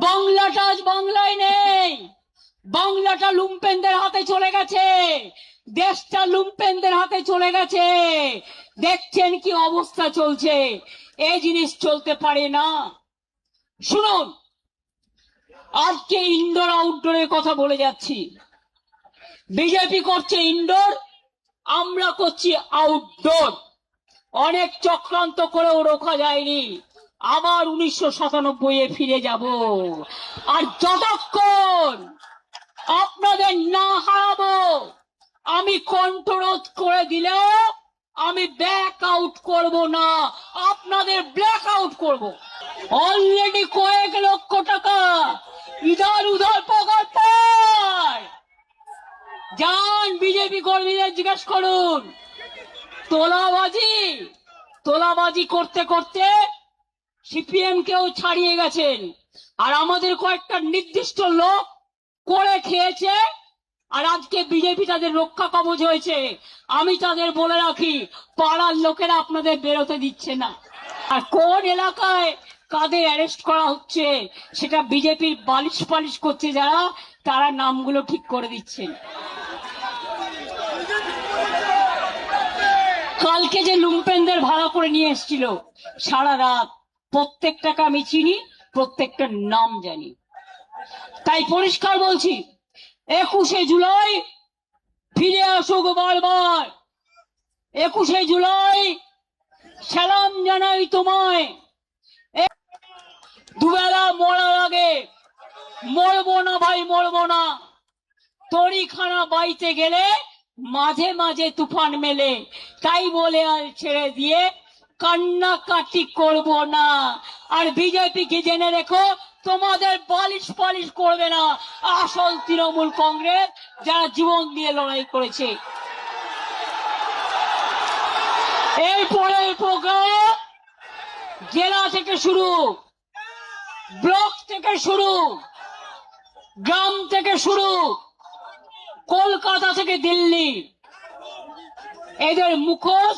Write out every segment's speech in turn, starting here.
বাংলাটা আজ বাংলায় নেই, বাংলাটা লুম্পেনদের হাতে চলে গেছে, দেশটা লুম্পেনদের হাতে চলে গেছে। দেখছেন কি অবস্থা চলছে, এই জিনিস চলতে পারে না। শুনুন, আজকে ইনডোর আউটডোরের কথা বলে যাচ্ছি। বিজেপি করছে ইনডোর, আমরা করছি আউটডোর। অনেক চক্রান্ত করেও রোখা যায়নি, আবার 1997-এ ফিরে যাব। আর যতক্ষণ আপনাদের না হারাবো, আমি কণ্ঠরোধ করে দিলেও আমি ব্যাক আউট করব না, আপনাদের ব্ল্যাক আউট করব। অলরেডি কয়েক লক্ষ টাকা ইধার উধার পকেট পায়। যান বিজেপি কর্মীদের জিজ্ঞেস করুন। তোলাবাজি করতে করতে সিপিএম কেও ছাড়িয়ে গেছেন, আর আমাদের কয়েকটা নির্দিষ্ট লোক করে খেয়েছে। আর আজকে বিজেপি তাদের রক্ষা কবচ হয়েছে। আমি তাদের বলে রাখি, পাড়ার লোকেরা আপনাদের বেরোতে দিচ্ছে না। আর কোন এলাকায় কাদের অ্যারেস্ট করা হচ্ছে সেটা বিজেপির বালিশ পালিশ করছে যারা, তারা নামগুলো ঠিক করে দিচ্ছেন। কালকে যে লুম্পেনদের ভাড়া করে নিয়ে এসেছিল সারা রাত, প্রত্যেকটাকে আমি চিনি, প্রত্যেকটার নাম জানি। তাই পরিষ্কার বলছি, 21শে জুলাই ফিরে আসুক বারবার। 21শে জুলাই সালাম জানাই তোমায়। দুবেলা মরার আগে মরবো না ভাই, মরবো না। তরিখানা বাইতে গেলে মাঝে মাঝে তুফান মেলে, তাই বলে আর ছেড়ে দিয়ে কান্নাকাটি করব না। আর বিজেপিকে জেনে রেখো, তোমাদের বালিশ পালিশ করবে না আসল তৃণমূল কংগ্রেস, যারা জীবন দিয়ে লড়াই করেছে। এরপরের প্রোগ্রাম জেলা থেকে শুরু, ব্লক থেকে শুরু, গ্রাম থেকে শুরু, কলকাতা থেকে দিল্লি, এদের মুখোশ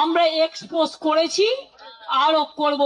আমরা এক্সপোজ করেছি, আরো করব।